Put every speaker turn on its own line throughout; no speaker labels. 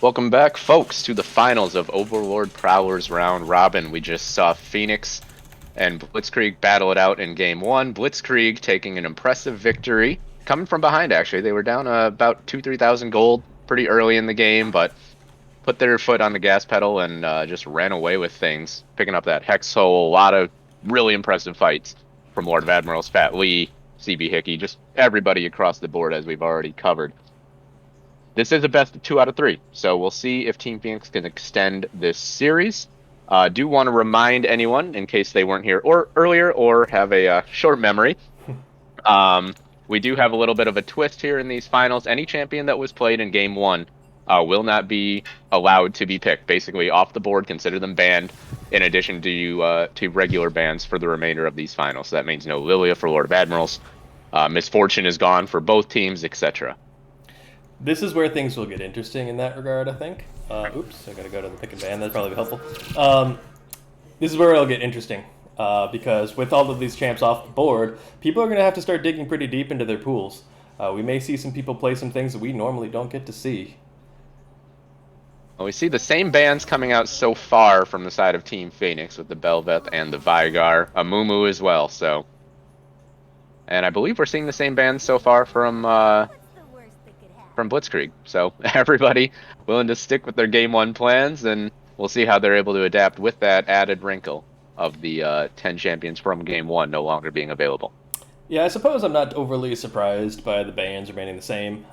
Welcome back, folks, to the finals of Overlord Prowler's Round Robin. We just saw Phoenix and Blitzkrieg battle it out in game one. Blitzkrieg taking an impressive victory, coming from behind, actually. They were down about 3,000 gold pretty early in the game, but put their foot on the gas pedal and just ran away with things, picking up that Hex Hole. A lot of really impressive fights from Lord of Admirals, Fat Lee, CB Hickey, just everybody across the board, as we've already covered. This is a best of 2 out of 3, so we'll see if Team Phoenix can extend this series. Do want to remind anyone, in case they weren't here or earlier or have a short memory, we do have a little bit of a twist here in these finals. Any champion that was played in game one will not be allowed to be picked. Basically, off the board, consider them banned, in addition to regular bans for the remainder of these finals. So that means no Lilia for Lord of Admirals. Misfortune is gone for both teams, etc.
This is where things will get interesting in that regard, I think. Oops, I gotta go to the pick and ban. That'd probably be helpful. This is where it'll get interesting because with all of these champs off the board, people are gonna have to start digging pretty deep into their pools. We may see some people play some things that we normally don't get to see.
Well, we see the same bans coming out so far from the side of Team Phoenix with the Belveth and the Vigar, a Mumu as well. So, and I believe we're seeing the same bans so far from Blitzkrieg. So everybody willing to stick with their game one plans, and we'll see how they're able to adapt with that added wrinkle of the 10 champions from game one no longer being available.
Yeah, I suppose I'm not overly surprised by the bans remaining the same.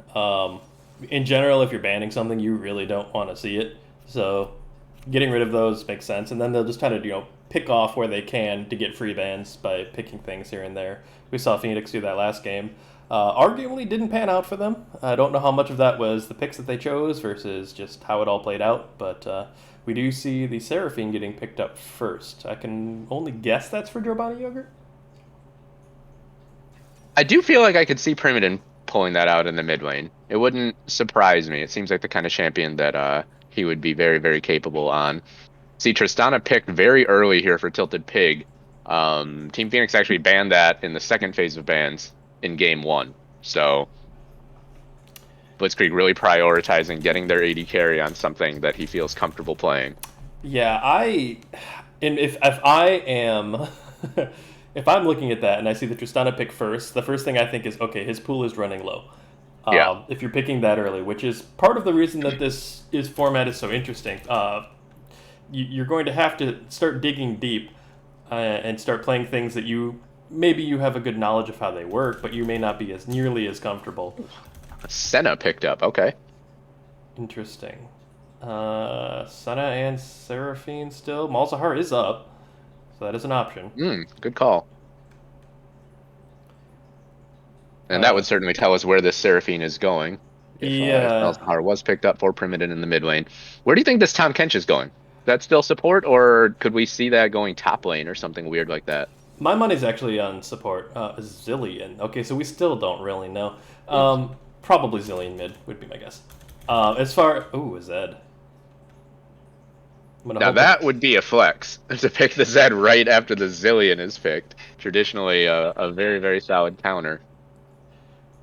In general, if you're banning something, you really don't want to see it. So getting rid of those makes sense. And then they'll just kind of, pick off where they can to get free bans by picking things here and there. We saw Phoenix do that last game. Arguably didn't pan out for them. I don't know how much of that was the picks that they chose versus just how it all played out, but we do see the Seraphine getting picked up first. I can only guess that's for Giovanni Yogurt.
I do feel like I could see Primogen pulling that out in the mid lane. It wouldn't surprise me. It seems like the kind of champion that he would be very, very capable on. See, Tristana picked very early here for Tilted Pig. Team Phoenix actually banned that in the second phase of bans in game one. So Blitzkrieg really prioritizing getting their AD carry on something that he feels comfortable playing.
Yeah, if I am if I'm looking at that and I see the Tristana pick first, the first thing I think is, okay, his pool is running low.
Yeah.
If you're picking that early, which is part of the reason that this format is so interesting. You're going to have to start digging deep and start playing things that maybe you have a good knowledge of how they work, but you may not be as nearly as comfortable.
Senna picked up. Okay.
Interesting. Senna and Seraphine still. Malzahar is up, so that is an option.
Good call. And that would certainly tell us where this Seraphine is going. If Malzahar was picked up for Primogen in the mid lane. Where do you think this Tahm Kench is going? Is that still support, or could we see that going top lane or something weird like that?
My money's actually on support. Zillion. Okay, so we still don't really know. Probably Zillion mid would be my guess. Zed.
Now that would be a flex, to pick the Zed right after the Zillion is picked. Traditionally a very, very solid counter.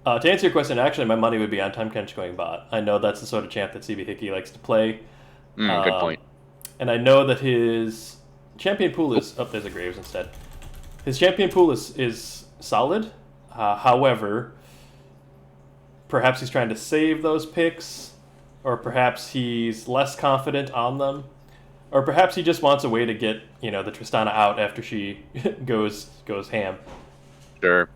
To answer your question, actually, my money would be on Tahm Kench going bot. I know that's the sort of champ that CB Hickey likes to play.
Good point.
And I know that his champion pool is... Oh, there's a Graves instead. His champion pool is solid. However, perhaps he's trying to save those picks, or perhaps he's less confident on them, or perhaps he just wants a way to get the Tristana out after she goes ham.
Sure.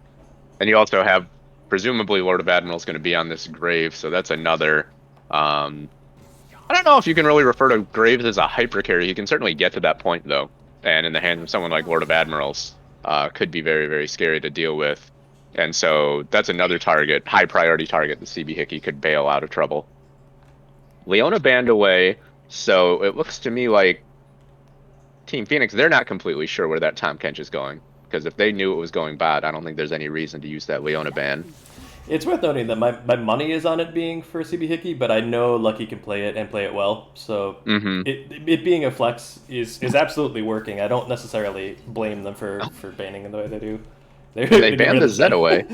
And you also have, presumably, Lord of Admiral's going to be on this Grave, so that's another... I don't know if you can really refer to Graves as a hyper carry. He can certainly get to that point, though. And in the hands of someone like Lord of Admirals, could be very, very scary to deal with. And so that's another target, high priority target that CB Hickey could bail out of trouble. Leona banned away, so it looks to me like Team Phoenix, they're not completely sure where that Tahm Kench is going. Because if they knew it was going bad, I don't think there's any reason to use that Leona ban.
It's worth noting that my money is on it being for CB Hickey, but I know Lucky can play it and play it well. So it being a flex is absolutely working. I don't necessarily blame them for banning in the way they do.
They banned the Zed away.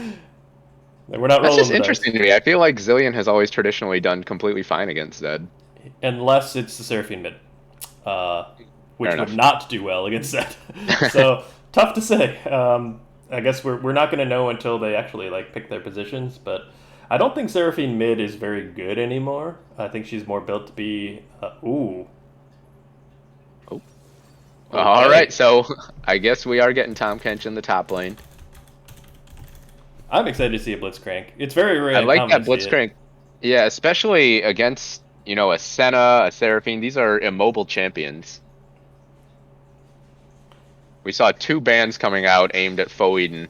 We're not.
That's just interesting to me. I feel like Zillion has always traditionally done completely fine against Zed.
unless it's the Seraphine mid, uh,
Fair
which would
enough.
not do well against Zed. So tough to say. I guess we're not going to know until they actually like pick their positions, but I don't think Seraphine mid is very good anymore. I think she's more built to be. Ooh,
Oh. All right,
okay.
so I guess we are getting Tom Kench in the top lane.
I'm excited to see a Blitzcrank. It's very
I
rare and
like
common
that
to see it.
Blitzcrank. Yeah, especially against, a Senna, a Seraphine. These are immobile champions. We saw two bans coming out aimed at Foeden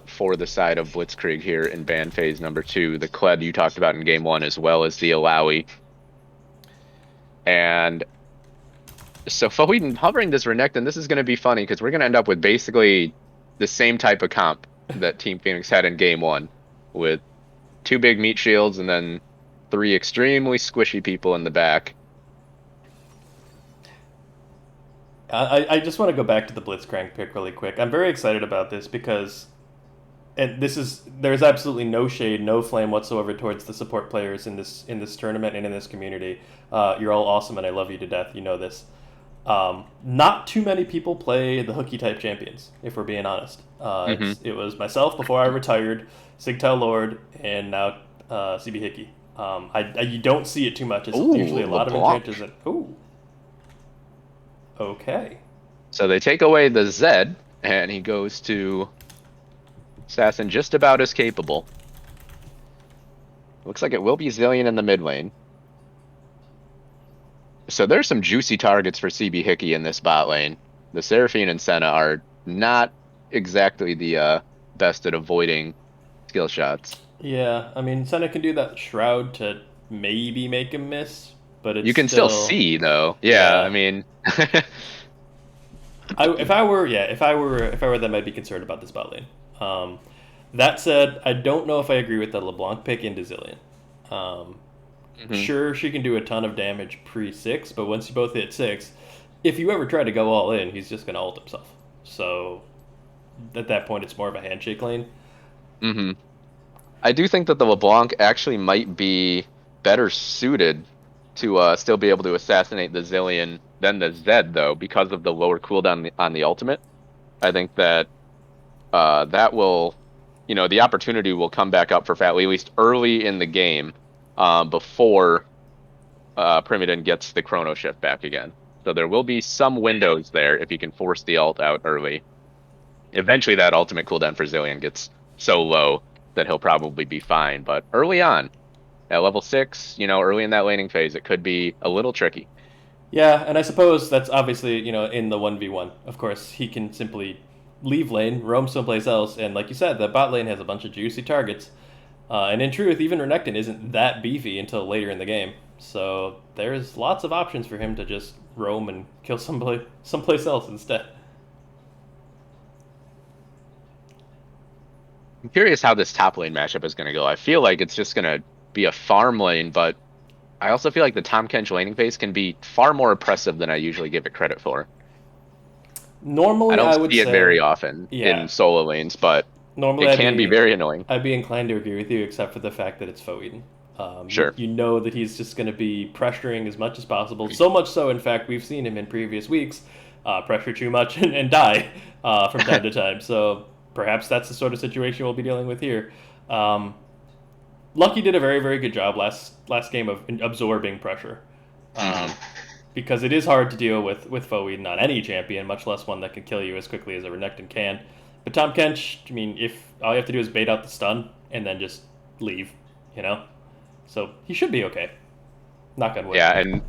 for the side of Blitzkrieg here in ban phase number 2. The Kled you talked about in game 1 as well as the Alawi. And so Foeden hovering this Renekton, this is going to be funny because we're going to end up with basically the same type of comp that Team Phoenix had in game 1 with two big meat shields and then three extremely squishy people in the back.
I just want to go back to the Blitzcrank pick really quick. I'm very excited about this because, and there's absolutely no shade, no flame whatsoever towards the support players in this tournament and in this community. You're all awesome, and I love you to death. You know this. Not too many people play the hooky type champions, if we're being honest.
Hmm
It was myself before I retired, Sigtal Lord, and now CB Hickey. You don't see it too much. It's usually
Ooh,
a lot of
LeBlanc.
enchanters. And ooh, okay.
So they take away the Zed, and he goes to Assassin just about as capable. Looks like it will be Zillion in the mid lane. So there's some juicy targets for CB Hickey in this bot lane. The Seraphine and Senna are not exactly the best at avoiding skill shots.
Yeah, I mean, Senna can do that shroud to maybe make him miss, but it's
You can still
still,
see though. Yeah, I
yeah.
mean,
If I were, yeah, if I were them, I'd be concerned about this bot lane. Um, that said, I don't know if I agree with the LeBlanc pick into Zillion. Um,
mhm.
sure, she can do a ton of damage pre six, but once you both hit six, if you ever try to go all in, he's just gonna ult himself. So at that point, it's more of a handshake lane.
Mhm. I do think that the LeBlanc actually might be better suited to still be able to assassinate the Zillion than the Zed though, because of the lower cooldown on the ultimate. I think that that will, the opportunity will come back up for Fatley at least early in the game, before Primoden gets the Chrono Shift back again. So there will be some windows there if you can force the ult out early. Eventually, that ultimate cooldown for Zillion gets so low that he'll probably be fine. But early on, at level 6, early in that laning phase, it could be a little tricky.
Yeah, and I suppose that's obviously, in the 1v1. Of course, he can simply leave lane, roam someplace else, and like you said, the bot lane has a bunch of juicy targets. And in truth, even Renekton isn't that beefy until later in the game. So there's lots of options for him to just roam and kill someplace else instead.
I'm curious how this top lane matchup is going to go. I feel like it's just going to be a farm lane, but I also feel like the Tom Kench laning phase can be far more oppressive than I usually give it credit for. I
Normally,
don't
I would
see it
say,
very often in
yeah.
solo lanes, but
Normally,
it can be very annoying.
I'd be inclined to agree with you, except for the fact that it's Foeden.
Sure.
You know that he's just going to be pressuring as much as possible. So much so, in fact, we've seen him in previous weeks pressure too much and die from time to time. So perhaps that's the sort of situation we'll be dealing with here. Um, Lucky did a very, very good job last game of absorbing pressure.
Hmm
Um, because it is hard to deal with Foeden on any champion, much less one that can kill you as quickly as a Renekton can. But Tom Kench, I mean, if all you have to do is bait out the stun and then just leave, you know, so he should be okay. Knock on wood.
Yeah, and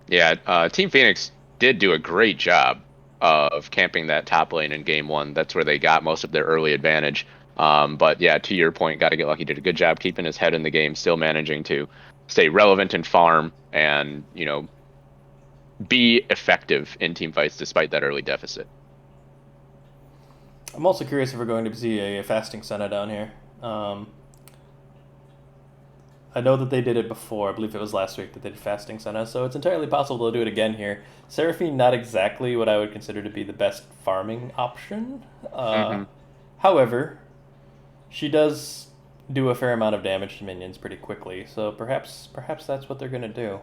yeah, Team Phoenix did do a great job of camping that top lane in game 1. That's where they got most of their early advantage. But yeah, to your point, got to get lucky. Did a good job keeping his head in the game, still managing to stay relevant in farm and be effective in team fights despite that early deficit.
I'm also curious if we're going to see a fasting Senna down here. I know that they did it before. I believe it was last week that they did fasting Senna, so it's entirely possible to do it again here. Seraphine, not exactly what I would consider to be the best farming option.
Hmm
However, she does do a fair amount of damage to minions pretty quickly. So perhaps that's what they're gonna do.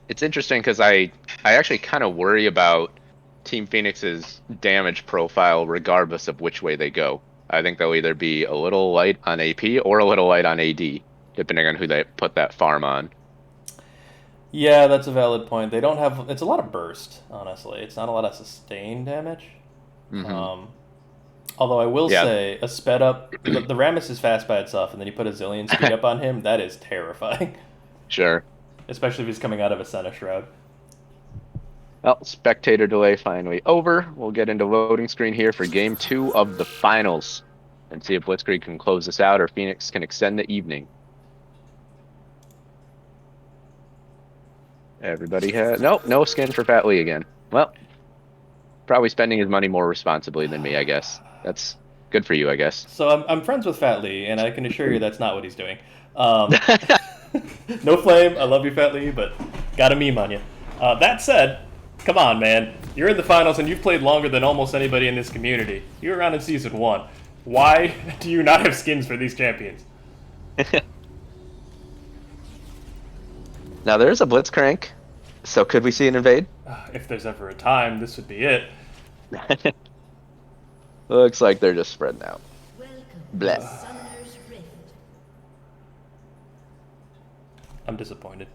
It's interesting because I actually kind of worry about Team Phoenix's damage profile regardless of which way they go. I think they'll either be a little light on AP or a little light on AD, depending on who they put that farm on.
Yeah, that's a valid point. They don't have. It's a lot of burst, honestly. It's not a lot of sustained damage.
Hmm.
Um, although I will
Yeah,
say, a sped up. The Rammus is fast by itself, and then you put a zillion speed up on him. That is terrifying,
sure.
especially if he's coming out of a Senna Shroud.
Well, spectator delay finally over. We'll get into loading screen here for game 2 of the finals and see if Blitzkrieg can close this out or Phoenix can extend the evening. Everybody has no skin for Fat Lee again. Well, probably spending his money more responsibly than me, I guess. That's good for you, I guess.
So I'm friends with Fat Lee, and I can assure you that's not what he's doing. No flame, I love you, Fat Lee, but got a meme on you. That said, come on, man. You're in the finals, and you've played longer than almost anybody in this community. You were around in Season 1. Why do you not have skins for these champions?
Now there's a Blitzcrank, so could we see an invade?
If there's ever a time, this would be it.
Looks like they're just spreading out.
Welcome
Bleh.
to Summoner's Rift.
I'm disappointed.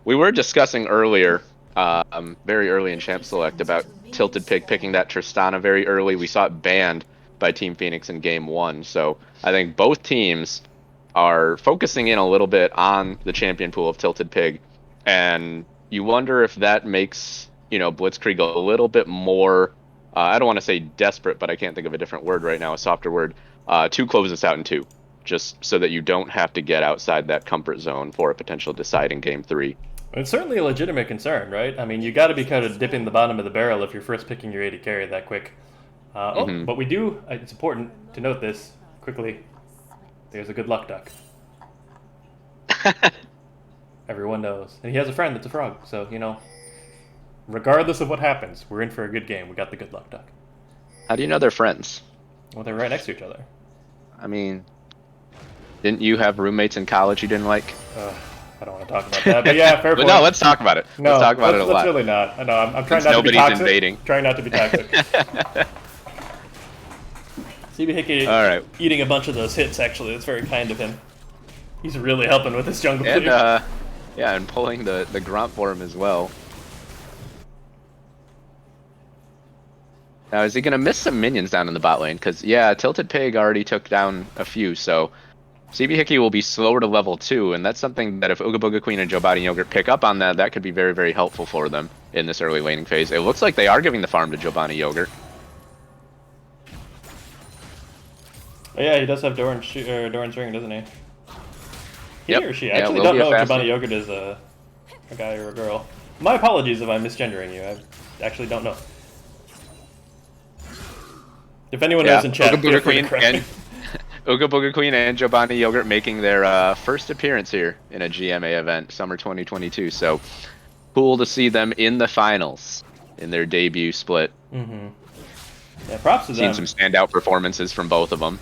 We were discussing earlier, very early in Champ Select, about Tilted Pig picking that Tristana very early. We saw it banned by Team Phoenix in Game 1, so I think both teams are focusing in a little bit on the champion pool of Tilted Pig, and you wonder if that makes, Blitzkrieg a little bit more, I don't want to say desperate, but I can't think of a different word right now, a softer word, to close this out in 2, just so that you don't have to get outside that comfort zone for a potential deciding Game 3.
It's certainly a legitimate concern, right? I mean, you got to be kind of dipping the bottom of the barrel if you're first picking your AD carry that quick. But we do, it's important to note this quickly. There's a good luck duck. Everyone knows. And he has a friend that's a frog, so, regardless of what happens, we're in for a good game. We got the good luck duck.
How do you know they're friends?
Well, they're right next to each other.
I mean, didn't you have roommates in college you didn't like?
I don't want to talk about that, but yeah, fair
But
point.
no, let's talk about it.
No,
let's talk about it a
let's
lot.
really not. I know, I'm trying
Since
not to be
nobody's
toxic.
invading.
Trying not to be toxic. CB Hickey
All right.
eating a bunch of those hits, actually. That's very kind of him. He's really helping with this jungle
And,
clear.
yeah, and pulling the grunt for him as well. Now, is he going to miss some minions down in the bot lane? Because, yeah, Tilted Pig already took down a few, so CB Hickey will be slower to level 2, and that's something that if Ooga Booga Queen and Jobati Yogurt pick up on that could be very, very helpful for them in this early laning phase. It looks like they are giving the farm to Jobani Yogurt.
Oh, yeah, he does have Doran's ring, doesn't he? He
Yep.
or she?
Yeah,
I actually
will
don't
be a
know if
fast
Jabani
one.
Yogurt is a guy or a girl. My apologies if I'm misgendering you. I actually don't know. If anyone knows in chat,
Ooga
feel
Booga
free to
Queen
correct
and
me.
Ooga Booga Queen and Jobani Yogurt making their first appearance here in a GMA event, Summer 2022. So cool to see them in the finals in their debut split.
Mm-hmm. Yeah, props to
Seen
them.
some standout performances from both of them.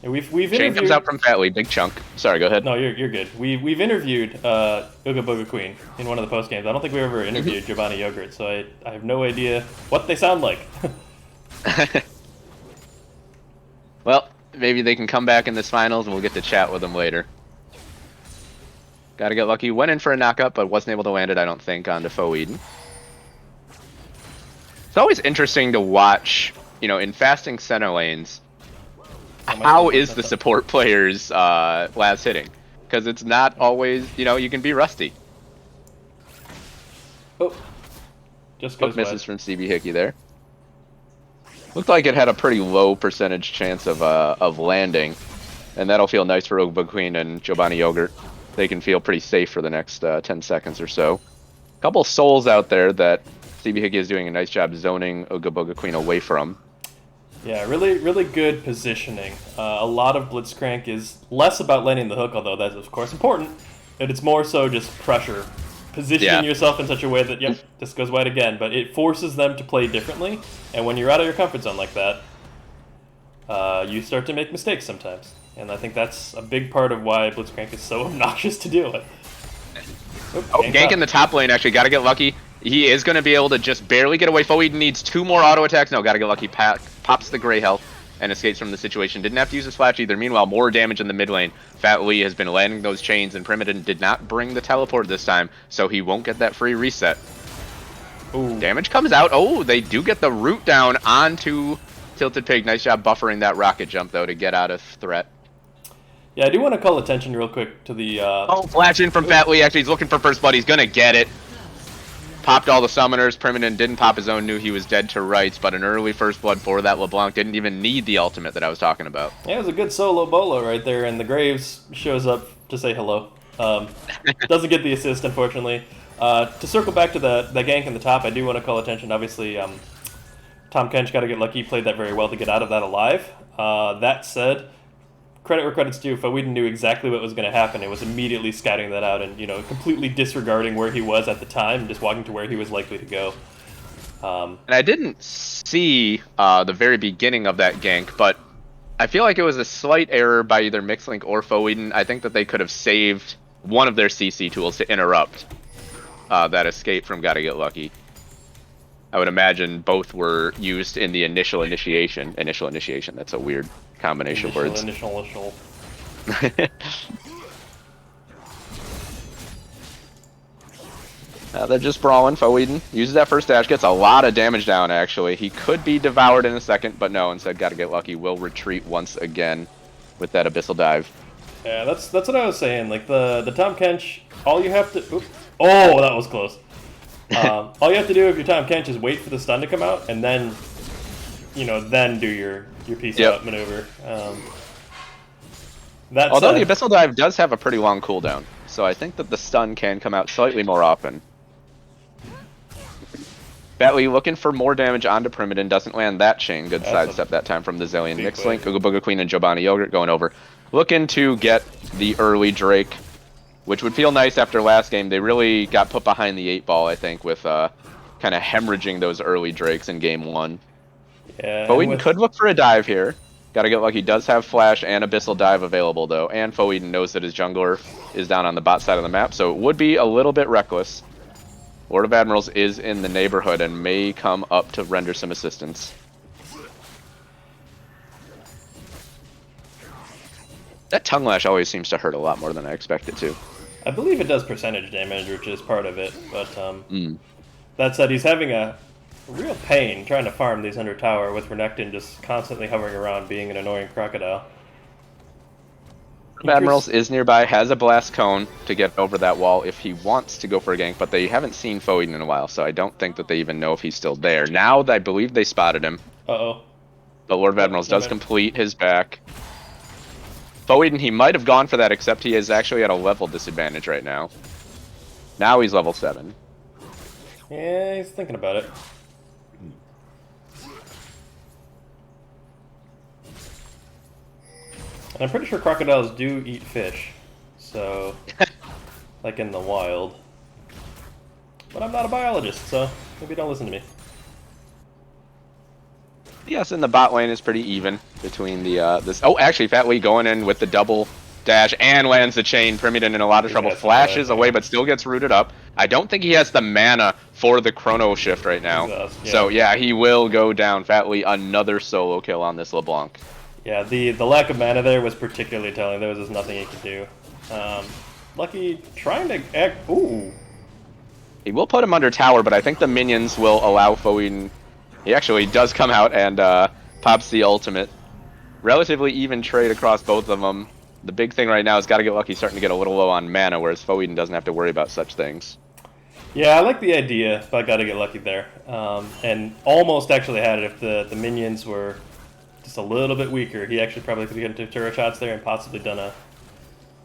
Yeah, we've
Chain
interviewed.
comes out from Fatley, big chunk. Sorry, go ahead.
No, you're good. We've interviewed Ooga Booga Queen in one of the post games. I don't think we ever interviewed Jabani Yogurt, so I have no idea what they sound like.
Well, maybe they can come back in this finals and we'll get to chat with them later. Gotta get lucky. Went in for a knockup, but wasn't able to land it, I don't think, onto Foe Eden. It's always interesting to watch, in fasting center lanes, how is the support player's last hitting? Because it's not always, you can be rusty.
Oh, just
Hook
goes
misses
wide.
from CB Hickey there. Looked like it had a pretty low percentage chance of landing, and that'll feel nice for Ooga Booga Queen and Jobani Yogurt. They can feel pretty safe for the next 10 seconds or so. Couple souls out there that CB Hickey is doing a nice job zoning Ooga Booga Queen away from.
Yeah, really, really good positioning. A lot of Blitzcrank is less about landing the hook, although that's of course important, but it's more so just pressure. Positioning yourself in such a way that, yep, this goes wide again, but it forces them to play differently, and when you're out of your comfort zone like that, you start to make mistakes sometimes. And I think that's a big part of why Blitzcrank is so obnoxious to deal with.
Oh, gank in the top lane, actually. Gotta get lucky. He is going to be able to just barely get away. Foeden needs 2 more auto attacks. No, gotta get lucky. Pops the gray health and escapes from the situation. Didn't have to use his flash either. Meanwhile, more damage in the mid lane. Fat Lee has been landing those chains, and Primogen did not bring the teleport this time, so he won't get that free reset. Ooh. Damage comes out. Oh, they do get the root down onto Tilted Pig. Nice job buffering that rocket jump, though, to get out of threat.
Yeah, I do want to call attention real quick to the...
Oh, flash in from Fat Lee. Actually, he's looking for first blood. He's going to get it. Popped all the summoners. Primogen didn't pop his own, knew he was dead to rights, but an early first blood for that LeBlanc. Didn't even need the ultimate that I was talking about.
Yeah, it was a good solo bolo right there, and the Graves shows up to say hello. Doesn't get the assist, unfortunately. To circle back to the gank in the top, I do want to call attention. Obviously, Tom Kench got to get lucky. He played that very well to get out of that alive. That said, credit where credit's due. Foeden knew exactly what was going to happen. It was immediately scouting that out and, completely disregarding where he was at the time and just walking to where he was likely to go.
And I didn't see the very beginning of that gank, but I feel like it was a slight error by either Mixlink or Foeden. I think that they could have saved one of their CC tools to interrupt that escape from Gotta Get Lucky. I would imagine both were used in the initial initiation. Initial initiation, that's a weird combination of words.
Initial.
They're just brawling. Foeden uses that first dash, gets a lot of damage down, actually. He could be devoured in a second, but no, instead Gotta Get Lucky will retreat once again with that Abyssal Dive.
Yeah, that's what I was saying. Like, the Tom Kench, all you have to... Oops. Oh, that was close. All you have to do if you're Tom Kench is wait for the stun to come out, and then, then do your piece out maneuver.
Although the Abyssal Dive does have a pretty long cooldown, so I think that the stun can come out slightly more often. Batley looking for more damage onto Primogen, doesn't land that chain. Good sidestep that time from the Zillion. Mixlink, Ooga Booga Queen, and Giovanni Yogurt going over. Looking to get the early Drake, which would feel nice after last game. They really got put behind the 8 ball, I think, with kind of hemorrhaging those early Drakes in game 1.
Yeah,
Foeden could look for a dive here. Gotta Get Lucky does have Flash and Abyssal Dive available, though, and Foeden knows that his jungler is down on the bot side of the map, so it would be a little bit reckless. Lord of Admirals is in the neighborhood and may come up to render some assistance. That Tongue Lash always seems to hurt a lot more than I expect it to.
I believe it does percentage damage, which is part of it, but that said, he's having a real pain trying to farm these under tower with Renekton just constantly hovering around being an annoying crocodile.
Admirals is nearby, has a blast cone to get over that wall if he wants to go for a gank, but they haven't seen Foeden in a while, so I don't think that they even know if he's still there. Now, I believe they spotted him.
Uh-oh.
The Lord of Admirals does complete his back. Foeden, he might have gone for that, except he is actually at a level disadvantage right now. Now he's level 7.
Yeah, he's thinking about it. And I'm pretty sure crocodiles do eat fish, so, like in the wild. But I'm not a biologist, so maybe don't listen to me.
Yes, and the bot lane is pretty even between the this. Oh, actually, Fat Lee going in with the double dash and lands the chain. Primogen in a lot of trouble. Flashes away, but still gets rooted up. I don't think he has the mana for the Chrono Shift right now. So yeah, he will go down. Fat Lee, another solo kill on this LeBlanc.
Yeah, the lack of mana there was particularly telling. There was just nothing he could do. Lucky trying to act. Ooh.
He will put him under tower, but I think the minions will allow Foeden. He actually does come out and pops the ultimate. Relatively even trade across both of them. The big thing right now is Gotta Get Lucky starting to get a little low on mana, whereas Foeden doesn't have to worry about such things.
Yeah, I like the idea, but I Gotta Get Lucky there. And almost actually had it if the minions were just a little bit weaker. He actually probably could have gotten 2 turret shots there and possibly done a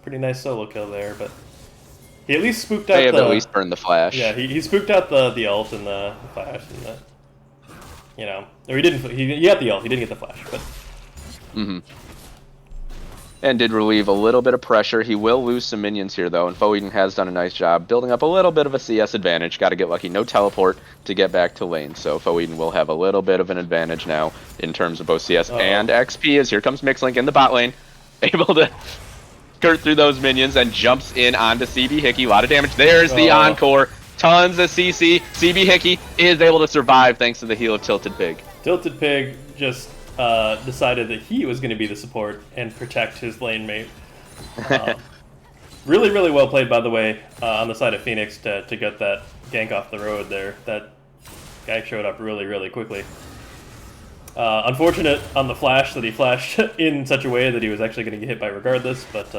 pretty nice solo kill there, but he at least spooked out
they have at least burned the flash.
Yeah, he spooked out the ult and the flash and the... Or he didn't. He got the ult. He didn't get the flash, but.
and did relieve a little bit of pressure. He will lose some minions here, though, and Foeden has done a nice job building up a little bit of a CS advantage. Got to get lucky. No teleport to get back to lane, so Foeden will have a little bit of an advantage now in terms of both CS and XP, as here comes Mixlink in the bot lane, able to skirt through those minions and jumps in onto CB Hickey. A lot of damage. There's the encore. Tons of CC. CB Hickey is able to survive thanks to the heal of Tilted Pig.
Tilted Pig just decided that he was going to be the support and protect his lane mate. Really, really well played, by the way, on the side of Phoenix to get that gank off the road there. That guy showed up really, really quickly. Unfortunate on the flash that he flashed in such a way that he was actually going to get hit by regardless, but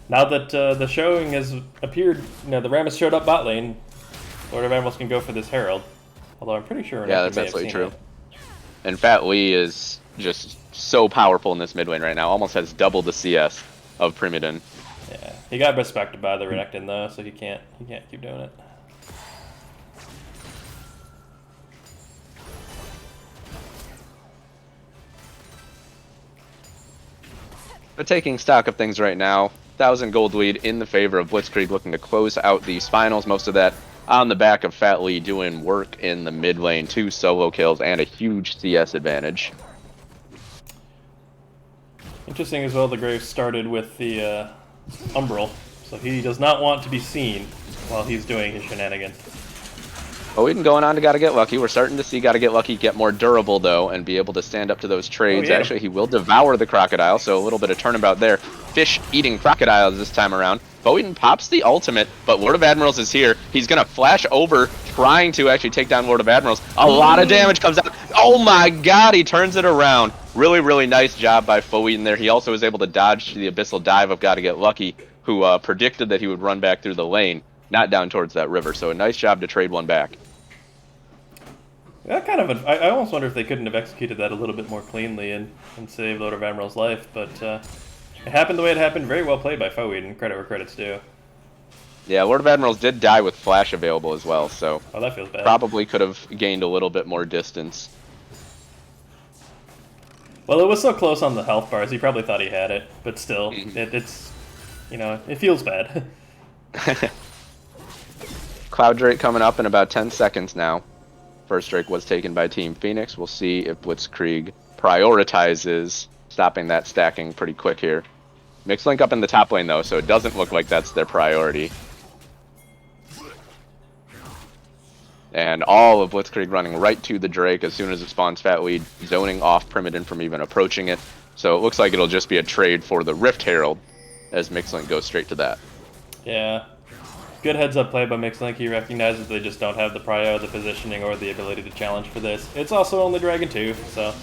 now that the showing has appeared, the Rammus showed up bot lane, Lord of Emeralds can go for this Herald. Although I'm pretty sure...
Yeah, that's absolutely true. And Fat Lee is just so powerful in this mid lane right now. Almost has double the CS of Primidon.
Yeah, he got respected by the Renekton though, so he can't keep doing it.
But taking stock of things right now, 1,000 gold lead in the favor of Blitzkrieg, looking to close out these finals. Most of that on the back of Fat Lee doing work in the mid lane, 2 solo kills and a huge CS advantage.
Interesting as well, the Graves started with the Umbral, so he does not want to be seen while he's doing his shenanigans.
Foeden going on to Gotta Get Lucky. We're starting to see Gotta Get Lucky get more durable, though, and be able to stand up to those trades.
Oh, yeah.
Actually, he will devour the crocodile, so a little bit of turnabout there. Fish eating crocodiles this time around. Foeden pops the ultimate, but Lord of Admirals is here. He's going to flash over, trying to actually take down Lord of Admirals. A lot of damage comes out. Oh my god, he turns it around. Really, really nice job by Foeden there. He also was able to dodge the Abyssal Dive of Gotta Get Lucky, who predicted that he would run back through the lane, not down towards that river. So a nice job to trade one back.
That kind of I almost wonder if they couldn't have executed that a little bit more cleanly and saved Lord of Admiral's life, but it happened the way it happened. Very well played by Foeden. Credit where credit's due.
Yeah, Lord of Admirals did die with flash available as well, so
that feels bad.
Probably could have gained a little bit more distance.
Well, it was so close on the health bars, he probably thought he had it, but still, it's, it feels bad.
Cloud Drake coming up in about 10 seconds now. First Drake was taken by Team Phoenix. We'll see if Blitzkrieg prioritizes stopping that stacking pretty quick here. Mixlink up in the top lane, though, so it doesn't look like that's their priority. And all of Blitzkrieg running right to the Drake as soon as it spawns Fat Lead, zoning off Primidon from even approaching it. So it looks like it'll just be a trade for the Rift Herald as Mixlink goes straight to that.
Yeah. Good heads-up play by Mixlink. He recognizes they just don't have the prio, the positioning, or the ability to challenge for this. It's also only Dragon 2, so...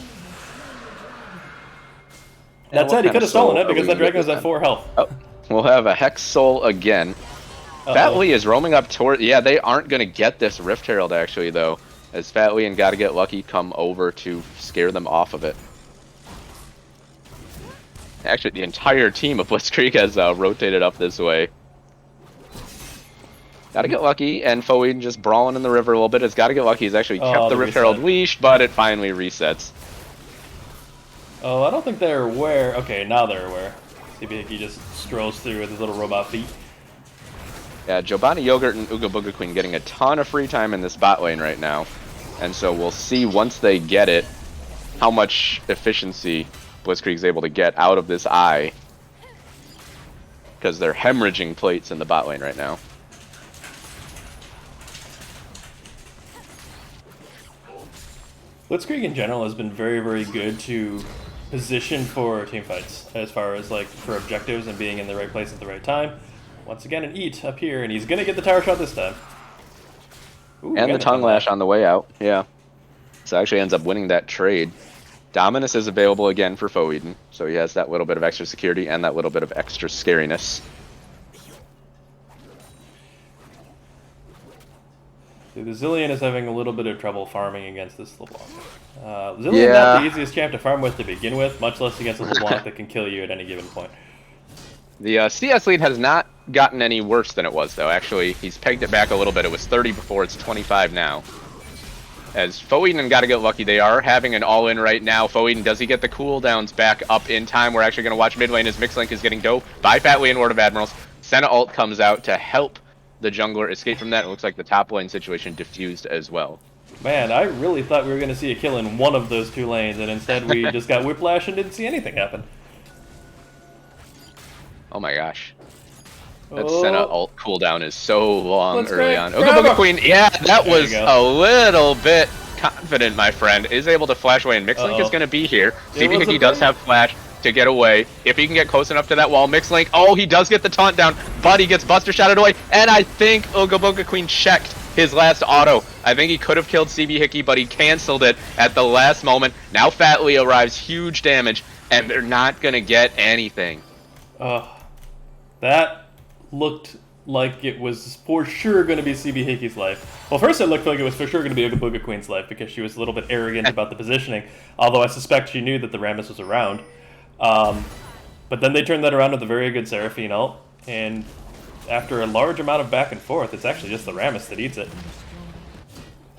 That said, he could have stolen it because that Dragon was at 4 health.
Oh, we'll have a Hex Soul again. Fat Lee is roaming up toward... Yeah, they aren't going to get this Rift Herald, actually, though, as Fat Lee and Gotta Get Lucky come over to scare them off of it. Actually, the entire team of Blitzkrieg has rotated up this way. Gotta Get Lucky, and Foeden just brawling in the river a little bit. As Gotta Get Lucky, he's actually kept the Rift Herald leashed, but it finally resets.
Oh, I don't think they're aware. Okay, now they're aware. CB Hickey just strolls through with his little robot feet.
Yeah, Giovanni Yogurt and Ooga Booga Queen getting a ton of free time in this bot lane right now. And so we'll see once they get it, how much efficiency Blitzkrieg's able to get out of this eye. Because they're hemorrhaging plates in the bot lane right now.
Blitzkrieg in general has been very, very good to position for team fights, as far as like for objectives and being in the right place at the right time. Once again, an eat up here, and he's gonna get the tower shot this time. Ooh,
and the tongue lash on the way out, yeah. So actually ends up winning that trade. Dominus is available again for Foeden, so he has that little bit of extra security and that little bit of extra scariness.
The Zillion is having a little bit of trouble farming against this LeBlanc. Zillion not the easiest champ to farm with to begin with, much less against a LeBlanc that can kill you at any given point.
The CS lead has not gotten any worse than it was, though. Actually, he's pegged it back a little bit. It was 30 before, it's 25 now. As Foeden Gotta Get Lucky, they are having an all-in right now. Foeden, does he get the cooldowns back up in time? We're actually going to watch mid lane as Mixlink is getting dope by Fatly and Lord of Admirals. Senna ult comes out to help the jungler escape from that. It looks like the top lane situation diffused as well.
Man, I really thought we were going to see a kill in one of those 2 lanes, and instead we just got whiplash and didn't see anything happen.
Oh my gosh. That Senna ult cooldown is so long early on.
Grab
Ooga Queen, yeah, that
There
was
you go.
a little bit confident, my friend. Is able to flash away, and Mixlink is going to be here.
It
CB
was
Hickey
a
does
bit-
have flash to get away. If he can get close enough to that wall, Mixlink, oh, he does get the taunt down, but he gets Buster shotted away, and I think Ooga Queen checked his last auto. I think he could have killed CB Hickey, but he canceled it at the last moment. Now Fatly arrives, huge damage, and they're not going to get anything.
That looked like it was for sure going to be CB Hickey's life. Well, first it looked like it was for sure going to be Ooga Queen's life because she was a little bit arrogant about the positioning, although I suspect she knew that the Rammus was around. But then they turned that around with a very good Seraphine ult, and after a large amount of back and forth, it's actually just the Rammus that eats it.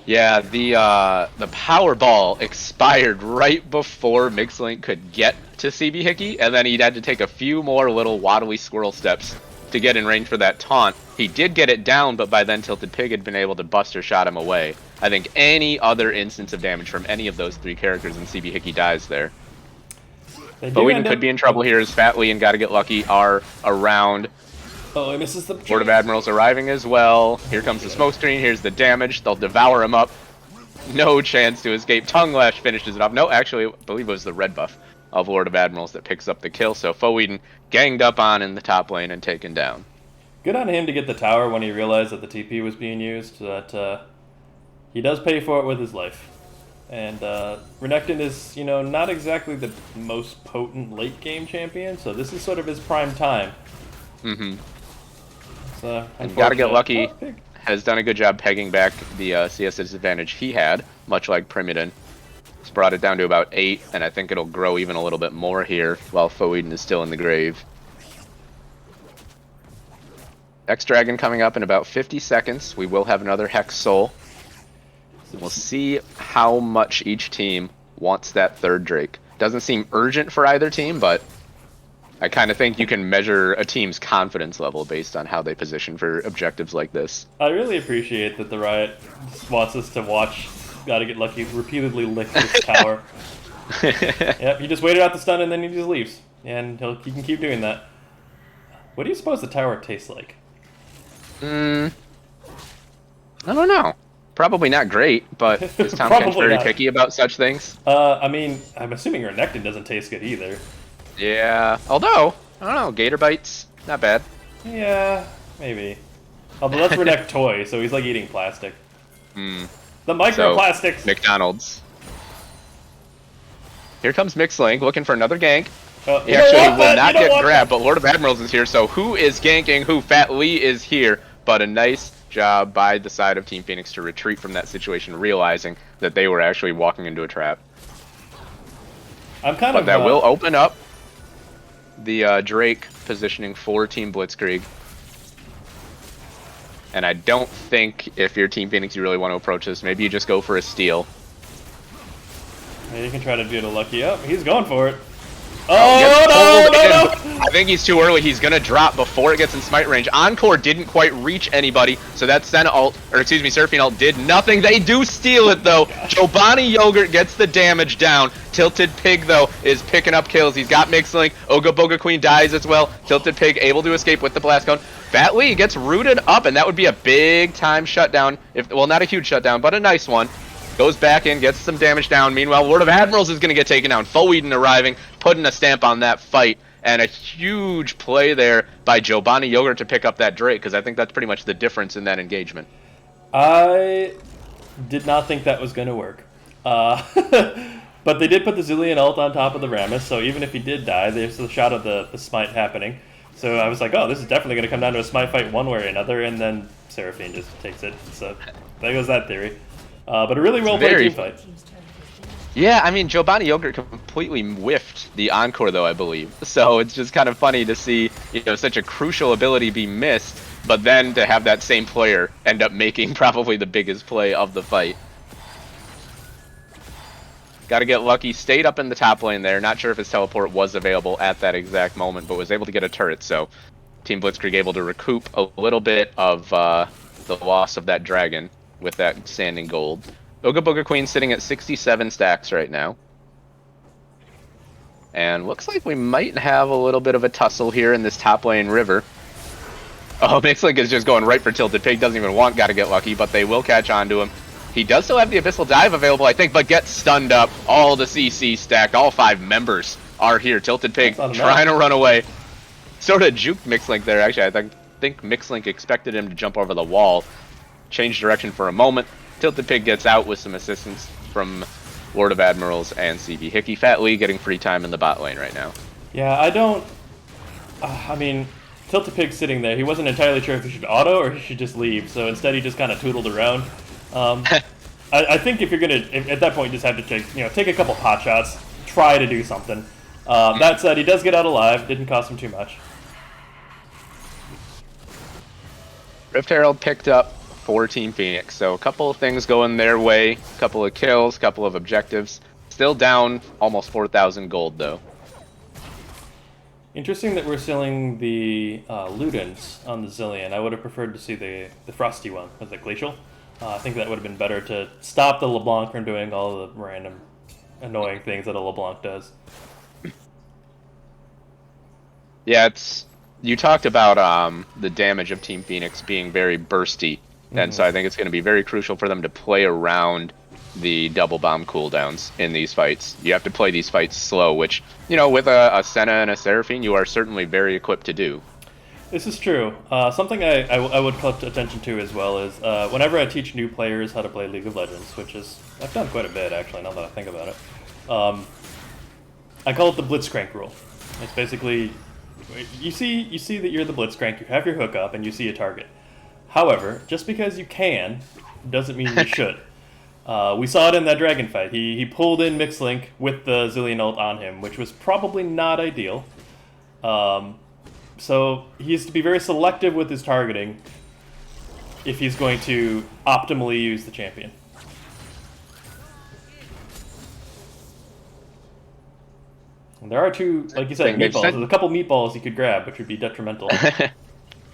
Yeah, the power ball expired right before Mixlink could get to CB Hickey, and then he had to take a few more little waddly squirrel steps to get in range for that taunt. He did get it down, but by then Tilted Pig had been able to Buster shot him away. I think any other instance of damage from any of those 3 characters and CB Hickey dies there. But Whedon could be in trouble here as Fatly and Gotta Get Lucky are around.
Oh, he misses the
Lord of Admirals arriving as well. Here comes the smoke screen. Here's the damage. They'll devour him up. No chance to escape. Tongue Lash finishes it off. No, actually, I believe it was the red buff of Lord of Admirals that picks up the kill. So Foeden ganged up on in the top lane and taken down.
Good on him to get the tower when he realized that the TP was being used. That he does pay for it with his life. And Renekton is, not exactly the most potent late game champion, so this is sort of his prime time.
Mm-hmm.
And
Gotta Get Lucky
Oh, pig.
has done a good job pegging back the CS disadvantage he had, much like Primidon. It's brought it down to about 8, and I think it'll grow even a little bit more here while Foeden is still in the grave. X-Dragon coming up in about 50 seconds. We will have another Hex Soul. We'll see how much each team wants that 3rd Drake. Doesn't seem urgent for either team, but I kind of think you can measure a team's confidence level based on how they position for objectives like this.
I really appreciate that the Riot just wants us to watch Gotta Get Lucky repeatedly lick this tower. Yep, he just waited out the stun and then he just leaves. And he can keep doing that. What do you suppose the tower tastes like?
I don't know. Probably not great, but is Tom Kench very picky about such things?
I mean, I'm assuming Renekton doesn't taste good either.
Yeah, although, I don't know, Gator Bites, not bad.
Yeah, maybe. Although that's Renekton toy, so he's like eating plastic. The microplastics!
So, McDonald's. Here comes Mixlink looking for another gank. He actually will not get grabbed, but Lord of Admirals is here, so who is ganking who? Fat Lee is here, but a nice job by the side of Team Phoenix to retreat from that situation, realizing that they were actually walking into a trap. But that will open up the Drake positioning for Team Blitzkrieg. And I don't think if you're Team Phoenix you really want to approach this. Maybe you just go for a steal.
Yeah, you can try to do the lucky up. He's going for it.
No! I think he's too early. He's gonna drop before it gets in smite range. Encore didn't quite reach anybody, so that Senna ult, or excuse me, Seraphine ult did nothing. They do steal it though. Chobani Yogurt gets the damage down. Tilted Pig though is picking up kills. He's got Mixlink. Oga Queen dies as well. Tilted Pig able to escape with the blast cone. Fat Lee gets rooted up, and that would be a big time shutdown. Well, not a huge shutdown, but a nice one. Goes back in, gets some damage down. Meanwhile, Lord of Admirals is going to get taken down. Foeden arriving, putting a stamp on that fight. And a huge play there by Chobani Yogurt to pick up that Drake, because I think that's pretty much the difference in that engagement.
I did not think that was going to work. But they did put the Zilean ult on top of the Rammus, so even if he did die, there's the shot of the smite happening. So I was like, oh, this is definitely going to come down to a smite fight one way or another, and then Seraphine just takes it. So there goes that theory. But a really well-played team fight.
Yeah, I mean, Chobani Yogurt completely whiffed the Encore, though, I believe. So it's just kind of funny to see, such a crucial ability be missed, but then to have that same player end up making probably the biggest play of the fight. Gotta Get Lucky stayed up in the top lane there. Not sure if his teleport was available at that exact moment, but was able to get a turret. So Team Blitzkrieg able to recoup a little bit of the loss of that dragon with that standing gold. Ooga Booga Queen sitting at 67 stacks right now. And looks like we might have a little bit of a tussle here in this top lane river. Oh, Mixlink is just going right for Tilted Pig. Doesn't even want Gotta Get Lucky, but they will catch on to him. He does still have the Abyssal Dive available, I think, but gets stunned up. All the CC stacked. All 5 members are here. Tilted Pig trying to run away. Sort of juked Mixlink there, actually. I think Mixlink expected him to jump over the wall. Changed direction for a moment. Tilted Pig gets out with some assistance from Lord of Admirals and CB Hickey. Fat Lee getting free time in the bot lane right now.
Yeah, I don't... I mean, Tilted Pig sitting there. He wasn't entirely sure if he should auto or he should just leave, so instead he just kind of tootled around. I think if you're gonna, at that point, you just have to take a couple pot shots, try to do something. That said, he does get out alive. Didn't cost him too much.
Rift Herald picked up for Team Phoenix, so a couple of things going their way, a couple of kills, a couple of objectives. Still down almost 4,000 gold though.
Interesting that we're selling the Ludens on the Zillion. I would have preferred to see the Frosty one, was it Glacial? I think that would have been better to stop the LeBlanc from doing all the random annoying things that a LeBlanc does.
Yeah, you talked about the damage of Team Phoenix being very bursty, and so I think it's going to be very crucial for them to play around the double bomb cooldowns in these fights. You have to play these fights slow, which, with a Senna and a Seraphine, you are certainly very equipped to do.
This is true. Something I would call attention to as well is whenever I teach new players how to play League of Legends, which is I've done quite a bit actually now that I think about it. I call it the Blitzcrank rule. It's basically you see that you're the Blitzcrank, you have your hook up, and you see a target. However, just because you can doesn't mean you should. We saw it in that dragon fight. He pulled in Mixlink with the Zillion ult on him, which was probably not ideal. So he has to be very selective with his targeting if he's going to optimally use the champion. And there are two, like you said, meatballs. There's a couple meatballs you could grab, which would be detrimental.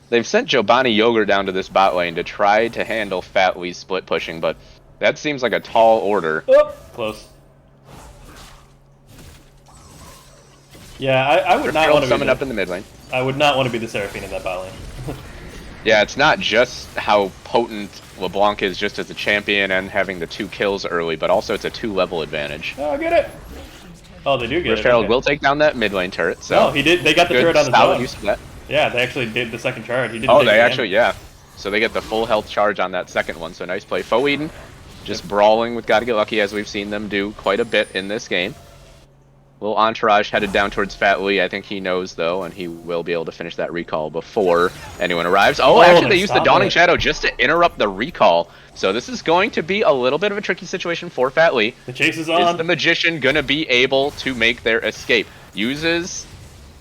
They've sent Giovanni Yogurt down to this bot lane to try to handle Fat Lee's split pushing, but that seems like a tall order.
Oh, close. Yeah, I would not want to
summon up in the mid lane.
I would not want to be the Seraphine in that bot lane.
Yeah, it's not just how potent LeBlanc is just as a champion and having the 2 kills early, but also it's a 2-level advantage.
Oh, get it! Oh, they do get
Rift
it.
Herald will take down that mid lane turret. So
no, he did. They got the turret on his
own. Use of that.
Yeah, they actually did the second charge. He didn't.
Oh, they actually, yeah. So they get the full health charge on that second one. So nice play. Faux Eden just brawling with Gotta Get Lucky, as we've seen them do quite a bit in this game. Little entourage headed down towards Fat Lee. I think he knows, though, and he will be able to finish that recall before anyone arrives. Oh, actually, they used the Dawning Shadow just to interrupt the recall. So this is going to be a little bit of a tricky situation for Fat Lee.
The chase is on.
Is the Magician going to be able to make their escape? Uses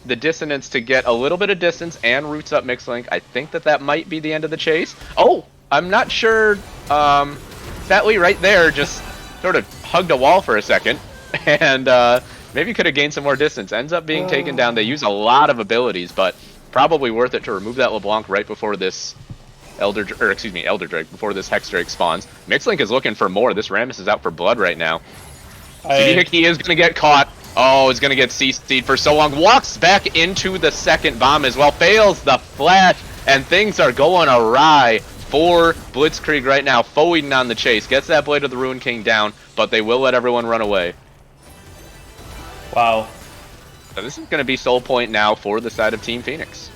the Dissonance to get a little bit of distance and roots up Mixlink. I think that might be the end of the chase. Oh, I'm not sure. Fat Lee right there just sort of hugged a wall for a second. And maybe could have gained some more distance. Ends up being taken down. They use a lot of abilities, but probably worth it to remove that LeBlanc right before this Elder Drake, before this Hex Drake spawns. Mixlink is looking for more. This Rammus is out for blood right now. Hickey is going to get caught. Oh, is going to get CC'd for so long. Walks back into the second bomb as well. Fails the flash, and things are going awry for Blitzkrieg right now. Faux Eden on the chase. Gets that Blade of the Ruin King down, but they will let everyone run away.
Wow.
So this is going to be soul point now for the side of Team Phoenix.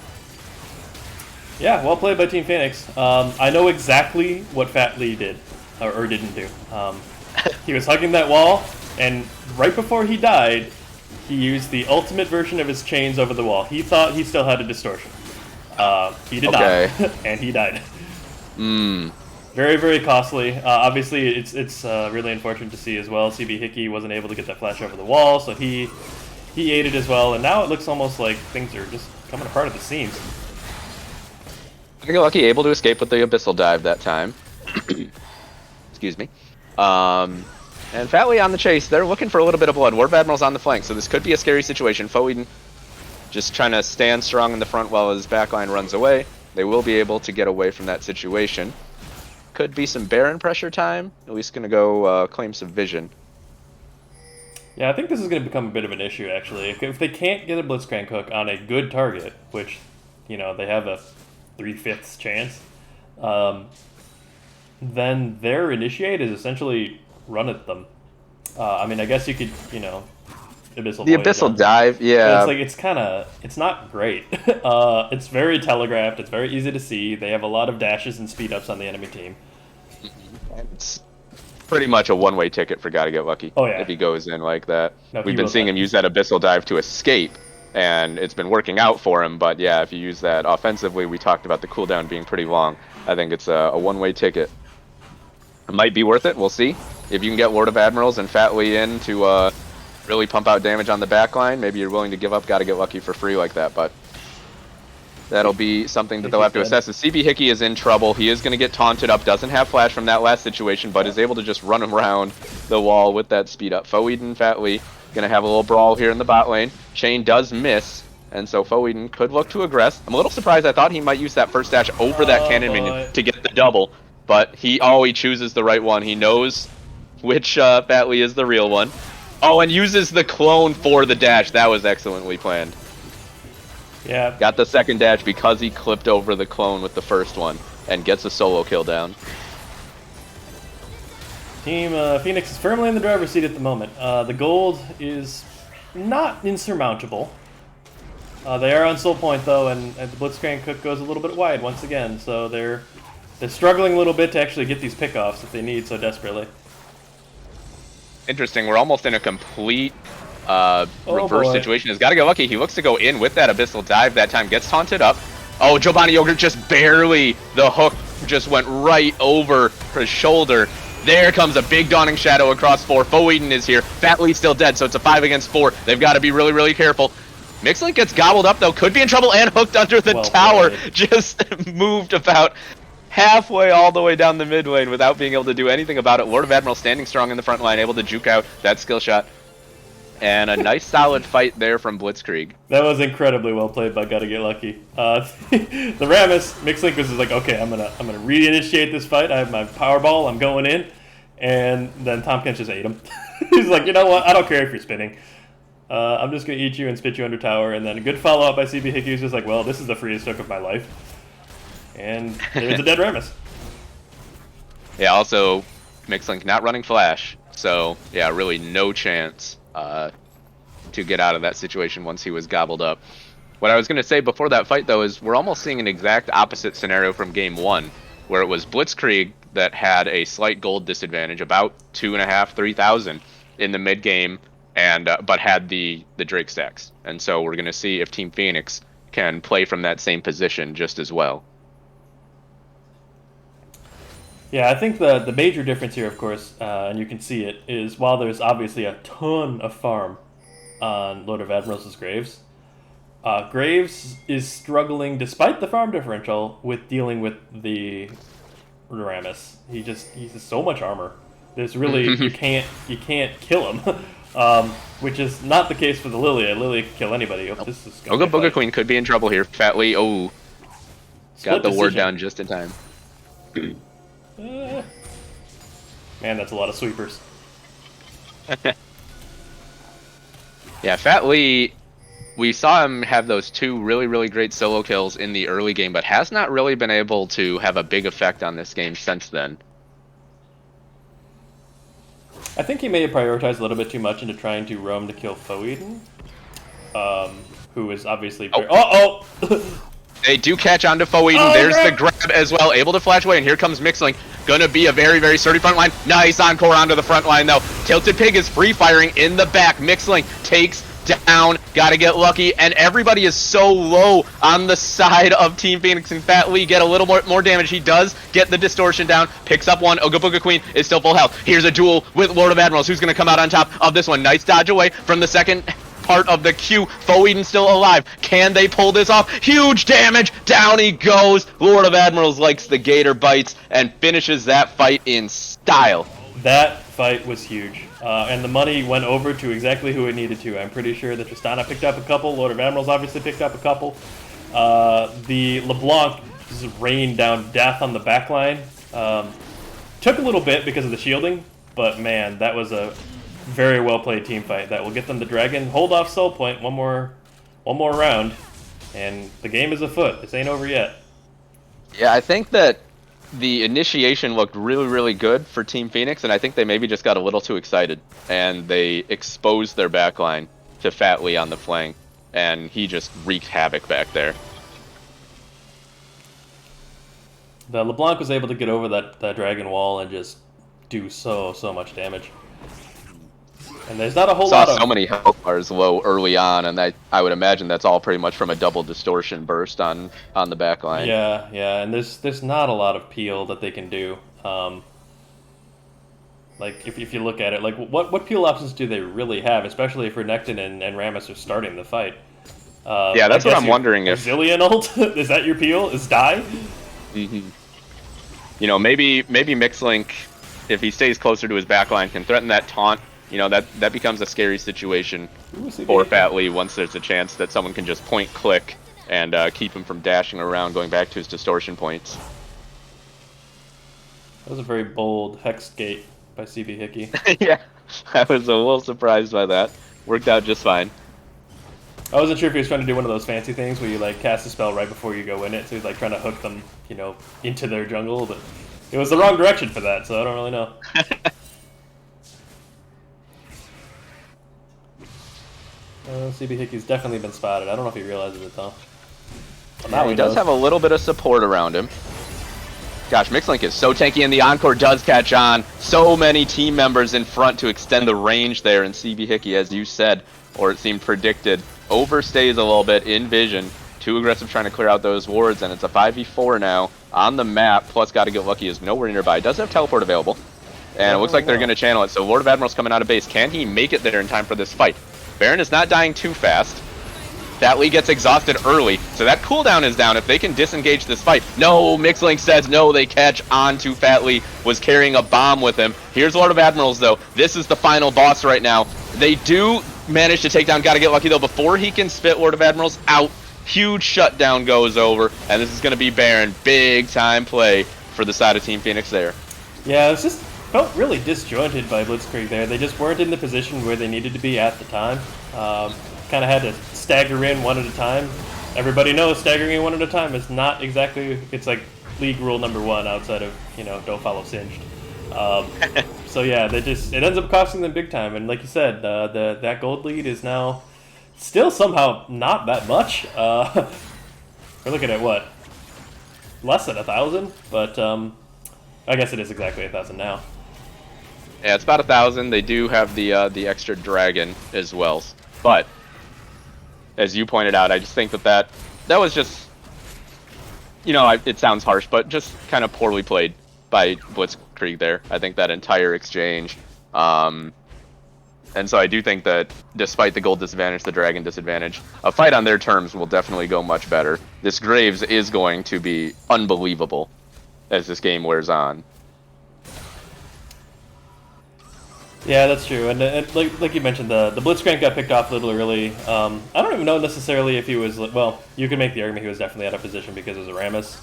Yeah, well played by Team Phoenix. I know exactly what Fat Lee did, or didn't do. He was hugging that wall, and right before he died, he used the ultimate version of his chains over the wall. He thought he still had a distortion. He did not, and he died. Very, very costly. Obviously, it's really unfortunate to see as well. CB Hickey wasn't able to get that flash over the wall, so he ate it as well, and now it looks almost like things are just coming apart at the seams.
I got lucky, able to escape with the Abyssal Dive that time. Excuse me. And Fatley on the chase. They're looking for a little bit of blood. Lord of Admiral's on the flank, so this could be a scary situation. Foeden just trying to stand strong in the front while his backline runs away. They will be able to get away from that situation. Could be some Baron pressure time. At least going to go claim some vision.
Yeah, I think this is going to become a bit of an issue, actually. If they can't get a Blitzcrank hook on a good target, which, you know, they have a 3/5 chance, then their initiate is essentially run at them. I mean, I guess you could, you know, Abyssal
The
Voyage
Abyssal
on them.
Dive, yeah.
But it's like, it's not great. It's very telegraphed, it's very easy to see. They have a lot of dashes and speed ups on the enemy team.
It's pretty much a one-way ticket for Gotta Get Lucky.
Oh, yeah.
If he goes in like that.
No,
We've been seeing him use that Abyssal Dive to escape, and it's been working out for him, but yeah, if you use that offensively, we talked about the cooldown being pretty long. I think it's a one-way ticket. It might be worth it, we'll see. If you can get Lord of Admirals and Fatley in to really pump out damage on the backline, maybe you're willing to give up Gotta Get Lucky for free like that, but that'll be something that they'll have to assess. The CB Hickey is in trouble. He is going to get taunted up, doesn't have flash from that last situation, but is able to just run around the wall with that speed up. Foeden Fatley going to have a little brawl here in the bot lane. Chain does miss, and so Foeden could look to aggress. I'm a little surprised. I thought he might use that first dash over that cannon minion to get the double, but he chooses the right one. He knows which Fatley is the real one. Oh, and uses the clone for the dash. That was excellently planned.
Yeah.
Got the second dash because he clipped over the clone with the first one and gets a solo kill down.
Team Phoenix is firmly in the driver's seat at the moment. The gold is not insurmountable. They are on soul point though, and the Blitzcrank hook goes a little bit wide once again, so they're struggling a little bit to actually get these pickoffs that they need so desperately.
Interesting. We're almost in a complete reverse
boy.
situation. He's got to get lucky. He looks to go in with that Abyssal Dive that time. Gets taunted up. Oh, Giovanni Yogurt just barely. The hook just went right over his shoulder. There comes a big Dawning Shadow across 4. Foeden is here. Fatley's still dead, so it's a 5 against 4. They've got to be really, really careful. Mixlink gets gobbled up, though. Could be in trouble and hooked under the tower.
Played.
Just moved about halfway all the way down the mid lane without being able to do anything about it. Lord of Admiral standing strong in the front line, able to juke out that skill shot. And a nice solid fight there from Blitzkrieg.
That was incredibly well played by Gotta Get Lucky. The Rammus, Mixlink was just like, okay, I'm gonna reinitiate this fight. I have my Powerball, I'm going in. And then Tompkins just ate him. He's like, you know what, I don't care if you're spinning. I'm just gonna eat you and spit you under tower. And then a good follow-up by CB Hickey was just like, well, this is the freest hook of my life. And there's a dead Rammus.
Yeah, also, Mixlink not running flash. So, yeah, really no chance to get out of that situation once he was gobbled up. What I was going to say before that fight, though, is we're almost seeing an exact opposite scenario from Game 1, where it was Blitzkrieg that had a slight gold disadvantage, about 2,500, 3,000 in the mid game, and but had the Drake stacks. And so we're going to see if Team Phoenix can play from that same position just as well.
Yeah, I think the major difference here, of course, and you can see it, is while there's obviously a ton of farm on Lord of Admirals' Graves, Graves is struggling, despite the farm differential, with dealing with the Rammus. He just so much armor. There's really you can't kill him, which is not the case for the Lilia. Lilia can kill anybody. Oh, this is
Oga Booga Queen could be in trouble here. Fatley, got the ward down just in time.
Man, that's a lot of sweepers.
Yeah, Fatley, we saw him have those 2 really, really great solo kills in the early game, but has not really been able to have a big effect on this game since then.
I think he may have prioritized a little bit too much into trying to roam to kill Foeden, who is obviously very...
They do catch onto Foeden. There's the grab as well. Able to flash away, and here comes Mixlink. Gonna be a very, very sturdy front line. Nice encore onto the front line, though. Tilted Pig is free firing in the back. Mixlink takes down. Gotta get lucky, and everybody is so low on the side of Team Phoenix. And Fatley get a little more damage. He does get the distortion down. Picks up one. Oga Booga Queen is still full health. Here's a duel with Lord of Admirals. Who's gonna come out on top of this one? Nice dodge away from the second part of the queue. Foeden still alive. Can they pull this off? Huge damage. Down he goes. Lord of Admirals likes the gator bites and finishes that fight in style.
That fight was huge, and the money went over to exactly who it needed to. I'm pretty sure that Tristana picked up a couple, Lord of Admirals obviously picked up a couple. The LeBlanc just rained down death on the backline. Took a little bit because of the shielding, but man, that was a very well played team fight that will get them the dragon. Hold off Soul Point one more round, and the game is afoot. This ain't over yet.
Yeah, I think that the initiation looked really, really good for Team Phoenix, and I think they maybe just got a little too excited, and they exposed their backline to Fat Lee on the flank, and he just wreaked havoc back there.
The LeBlanc was able to get over that dragon wall and just do so much damage. And there's not a whole lot of...
so many health bars low early on, and I would imagine that's all pretty much from a double distortion burst on the backline.
Yeah, and there's not a lot of peel that they can do. Like, if you look at it, like, what peel options do they really have, especially if Renekton and Rammus are starting the fight?
Yeah, that's what I'm wondering if...
Zillion ult? Is that your peel? Is die?
Mm-hmm. You know, maybe Mixlink, if he stays closer to his backline, can threaten that taunt. You know, that becomes a scary situation for Fat Lee once there's a chance that someone can just point click and keep him from dashing around going back to his distortion points.
That was a very bold hex gate by CB Hickey.
Yeah, I was a little surprised by that. Worked out just fine.
I wasn't sure if he was trying to do one of those fancy things where you like cast a spell right before you go in it, so he's like trying to hook them, you know, into their jungle, but it was the wrong direction for that, so I don't really know. CB Hickey's definitely been spotted. I don't know if he realizes it though. Well, now
he does have a little bit of support around him. Gosh, Mixlink is so tanky, and the Encore does catch on. So many team members in front to extend the range there, and CB Hickey, as you said, or it seemed predicted, overstays a little bit in vision. Too aggressive trying to clear out those wards, and it's a 5v4 now on the map, plus Gotta Get Lucky is nowhere nearby. Does have teleport available, and it looks like they're going to channel it, so Lord of Admiral's coming out of base. Can he make it there in time for this fight? Baron is not dying too fast. Fat Lee gets exhausted early, so that cooldown is down if they can disengage this fight. No, Mixlink says no, they catch on to Fat Lee, was carrying a bomb with him. Here's Lord of Admirals, though. This is the final boss right now. They do manage to take down Gotta Get Lucky, though, before he can spit Lord of Admirals out. Huge shutdown goes over, and this is going to be Baron. Big time play for the side of Team Phoenix there.
Yeah, it's just felt really disjointed by Blitzkrieg there. They just weren't in the position where they needed to be at the time. Kind of had to stagger in one at a time. Everybody knows staggering in one at a time is not exactly, it's like league rule number one outside of, you know, don't follow Singed. So yeah, it ends up costing them big time. And like you said, that gold lead is now still somehow not that much. We're looking at what? Less than 1,000, but I guess it is exactly 1,000 now.
Yeah, it's about 1,000. They do have the extra dragon as well, but as you pointed out, I just think that was just, you know, it sounds harsh, but just kind of poorly played by Blitzkrieg there. I think that entire exchange, and so I do think that despite the gold disadvantage, the dragon disadvantage, a fight on their terms will definitely go much better. This Graves is going to be unbelievable as this game wears on.
Yeah, that's true, and like you mentioned, the Blitzcrank got picked off a little early. I don't even know necessarily if he was, well, you could make the argument he was definitely out of position because it was a Rammus.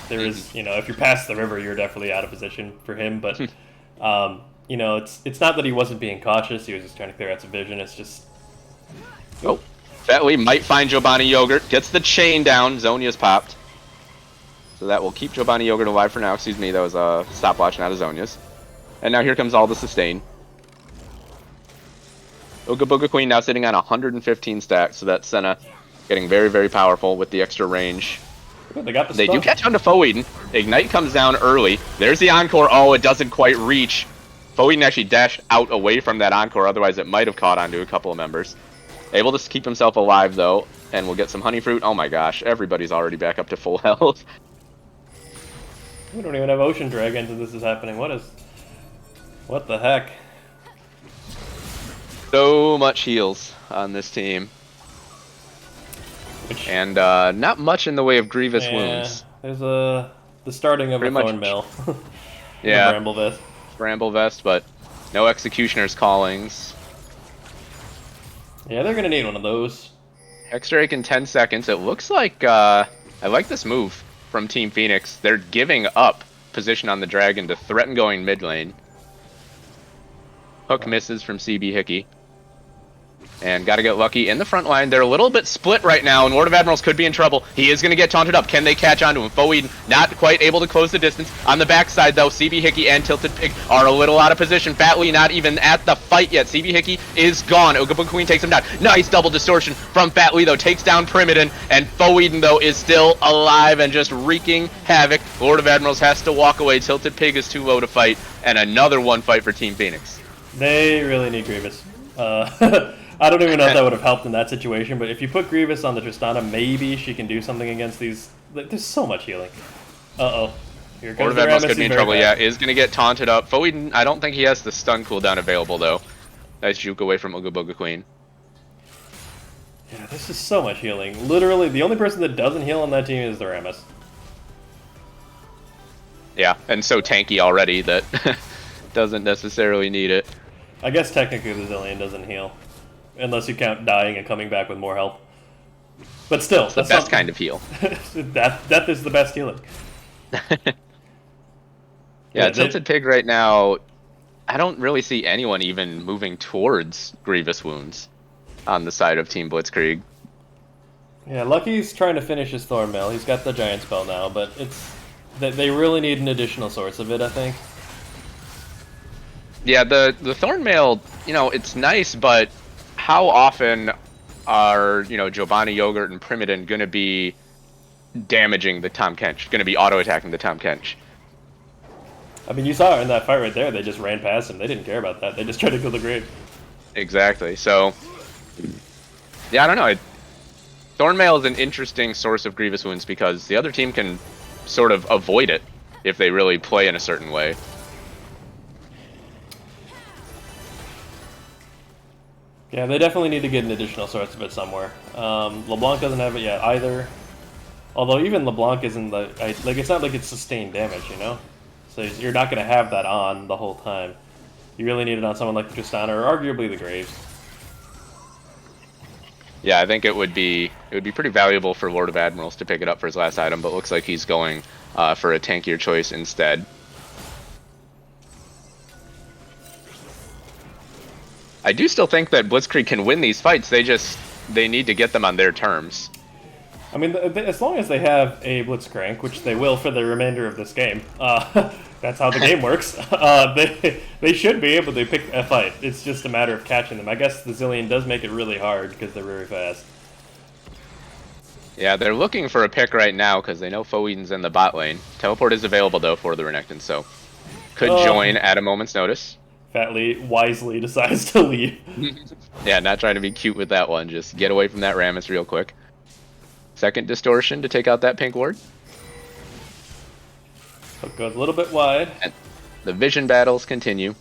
There is, you know, if you're past the river, you're definitely out of position for him, but, you know, it's not that he wasn't being cautious, he was just trying to clear out some vision, it's just...
Oh, Fat Lee might find Giovanni Yogurt, gets the chain down, Zonia's popped. So that will keep Giovanni Yogurt alive for now, excuse me, that was a stopwatch, not a Zonia's. And now here comes all the sustain. Ooga Booga Queen now sitting on 115 stacks, so that's Senna getting very, very powerful with the extra range. They do catch on to Foeden. Ignite comes down early. There's the Encore. Oh, it doesn't quite reach. Foeden actually dashed out away from that Encore, otherwise it might have caught onto a couple of members. Able to keep himself alive, though, and we'll get some Honey Fruit. Oh my gosh, everybody's already back up to full health.
We don't even have Ocean Dragons and this is happening. What the heck?
So much heals on this team. And not much in the way of grievous wounds.
There's the starting of a Thorn Mill.
Yeah.
Bramble Vest.
Bramble Vest, but No Executioner's Callings.
Yeah, they're gonna need one of those.
X-Drake in 10 seconds. It looks like, I like this move from Team Phoenix. They're giving up position on the Dragon to threaten going mid lane. Hook misses from CB Hickey. And got to get lucky in the front line. They're a little bit split right now, and Lord of Admirals could be in trouble. He is going to get taunted up. Can they catch onto him? Foe not quite able to close the distance. On the backside, though, CB Hickey and Tilted Pig are a little out of position. Fat Lee not even at the fight yet. CB Hickey is gone. Ooga Queen takes him down. Nice double distortion from Fat Lee, though. Takes down Primoden, and Foe though, is still alive and just wreaking havoc. Lord of Admirals has to walk away. Tilted Pig is too low to fight, and another one fight for Team Phoenix.
They really need Grievous. I don't even know if that would have helped in that situation, but if you put Grievous on the Tristana, maybe she can do something against these. Like, there's so much healing. Uh-oh. Here comes
Lord of Admirals could be in trouble, yeah. Is going to get taunted up. Foe I don't think he has the stun cooldown available, though. Nice juke away from Ooga Queen.
Yeah, this is so much healing. Literally, the only person that doesn't heal on that team is the Rammus.
Yeah, and so tanky already that doesn't necessarily need it.
I guess technically the Zillion doesn't heal. Unless you count dying and coming back with more health. But still,
that's the best kind of heal.
Death is the best healing.
Yeah, Tilted Pig right now, I don't really see anyone even moving towards Grievous Wounds on the side of Team Blitzkrieg.
Yeah, Lucky's trying to finish his Thornmail. He's got the Giant Spell now, but it's they really need an additional source of it, I think.
Yeah, the Thornmail, you know, it's nice, but how often are, you know, Giovanni Yogurt and Primoden going to be damaging the Tahm Kench, going to be auto-attacking the Tahm Kench?
I mean, you saw it in that fight right there. They just ran past him. They didn't care about that. They just tried to kill the Grave.
Exactly. So, yeah, I don't know. Thornmail is an interesting source of Grievous Wounds because the other team can sort of avoid it if they really play in a certain way.
Yeah, they definitely need to get an additional source of it somewhere. LeBlanc doesn't have it yet either. Although even LeBlanc isn't like it's not like it's sustained damage, you know. So you're not going to have that on the whole time. You really need it on someone like the Tristana or arguably the Graves.
Yeah, I think it would be pretty valuable for Lord of Admirals to pick it up for his last item, but looks like he's going for a tankier choice instead. I do still think that Blitzkrieg can win these fights. They need to get them on their terms.
I mean, as long as they have a Blitzcrank, which they will for the remainder of this game, that's how the game works. They should be able to pick a fight. It's just a matter of catching them. I guess the Zillion does make it really hard because they're very fast.
Yeah, they're looking for a pick right now because they know Foe Eden's in the bot lane. Teleport is available, though, for the Renekton, so could join at a moment's notice.
Fat Lee wisely decides to leave.
Yeah, not trying to be cute with that one. Just get away from that Rammus real quick. Second distortion to take out that pink ward.
Hook goes a little bit wide.
And the vision battles continue.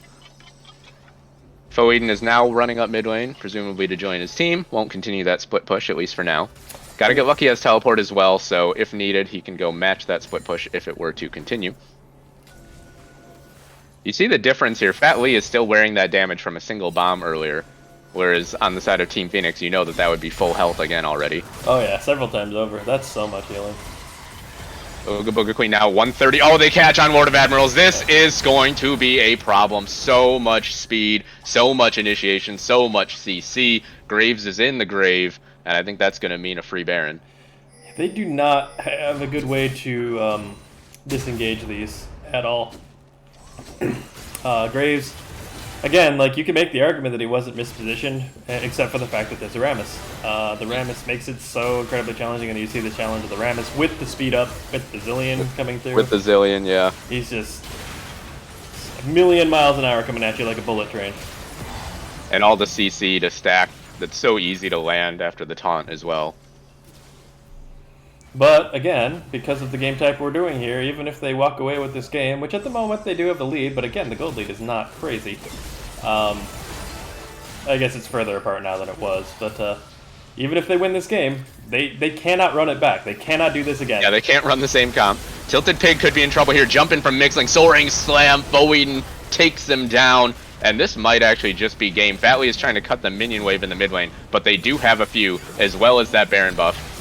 Foe Eden is now running up mid lane, presumably to join his team. Won't continue that split push, at least for now. Gotta get lucky as teleport as well, so if needed, he can go match that split push if it were to continue. You see the difference here. Fat Lee is still wearing that damage from a single bomb earlier, whereas on the side of Team Phoenix, you know that would be full health again already.
Oh yeah, several times over. That's so much healing.
Ooga Queen now 130. Oh, they catch on Lord of Admirals. This is going to be a problem. So much speed, so much initiation, so much CC. Graves is in the grave, and I think that's going to mean a free Baron.
They do not have a good way to disengage these at all. Graves, again, like you can make the argument that he wasn't mispositioned, except for the fact that there's a Rammus. The Rammus makes it so incredibly challenging, and you see the challenge of the Rammus with the speed up, with the Zillion coming through.
With the Zillion, yeah.
He's just a million miles an hour coming at you like a bullet train.
And all the CC to stack. That's so easy to land after the taunt as well.
But, again, because of the game type we're doing here, even if they walk away with this game, which at the moment they do have the lead, but again, the gold lead is not crazy. I guess it's further apart now than it was, but even if they win this game, they cannot run it back. They cannot do this again.
Yeah, they can't run the same comp. Tilted Pig could be in trouble here. Jumping from Mixling. Soaring Slam. Foe Eden takes them down. And this might actually just be game. Fatly is trying to cut the minion wave in the mid lane, but they do have a few, as well as that Baron buff.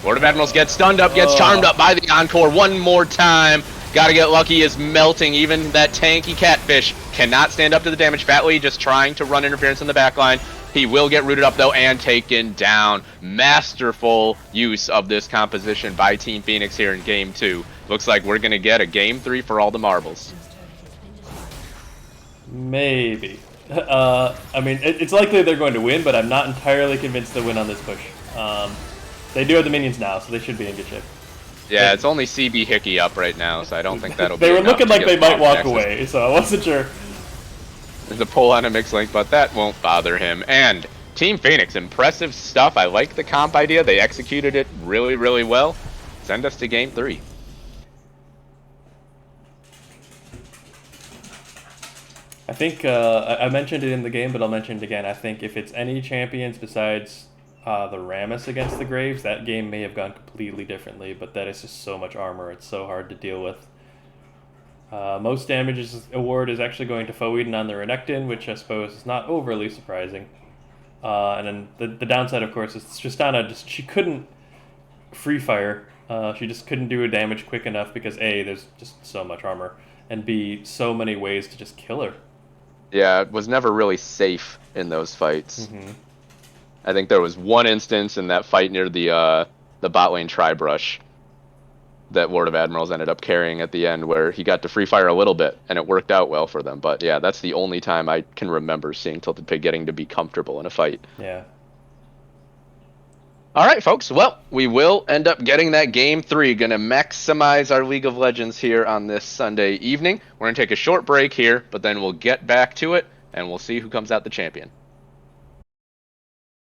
Lord of Admirals gets stunned up, gets charmed up by the Encore one more time. Gotta get lucky, is melting. Even that tanky catfish cannot stand up to the damage. Fatly just trying to run interference in the backline. He will get rooted up though and taken down. Masterful use of this composition by Team Phoenix here in game 2. Looks like we're gonna get a game 3 for all the marbles.
Maybe. I mean, it's likely they're going to win, but I'm not entirely convinced they'll win on this push. They do have the minions now, so they should be in good shape.
Yeah, it's only CB Hickey up right now, so I don't think that'll be
They were
enough
looking
to
like
get
they might walk
access.
away, so I wasn't sure.
There's a pull on a mix link, but that won't bother him. And Team Phoenix, impressive stuff. I like the comp idea. They executed it really, really well. Send us to game 3.
I think I mentioned it in the game, but I'll mention it again. I think if it's any champions besides the Rammus against the Graves, that game may have gone completely differently, but that is just so much armor. It's so hard to deal with. Most damages award is actually going to Foeden on the Renekton, which I suppose is not overly surprising. And then the downside, of course, is Tristana she couldn't free fire. She just couldn't do a damage quick enough because A, there's just so much armor, and B, so many ways to just kill her.
Yeah, it was never really safe in those fights.
Mm-hmm.
I think there was one instance in that fight near the bot lane tri-brush that Lord of Admirals ended up carrying at the end, where he got to free fire a little bit, and it worked out well for them. But yeah, that's the only time I can remember seeing Tilted Pig getting to be comfortable in a fight.
Yeah.
All right, folks. Well, we will end up getting that game 3. Going to maximize our League of Legends here on this Sunday evening. We're going to take a short break here, but then we'll get back to it, and we'll see who comes out the champion.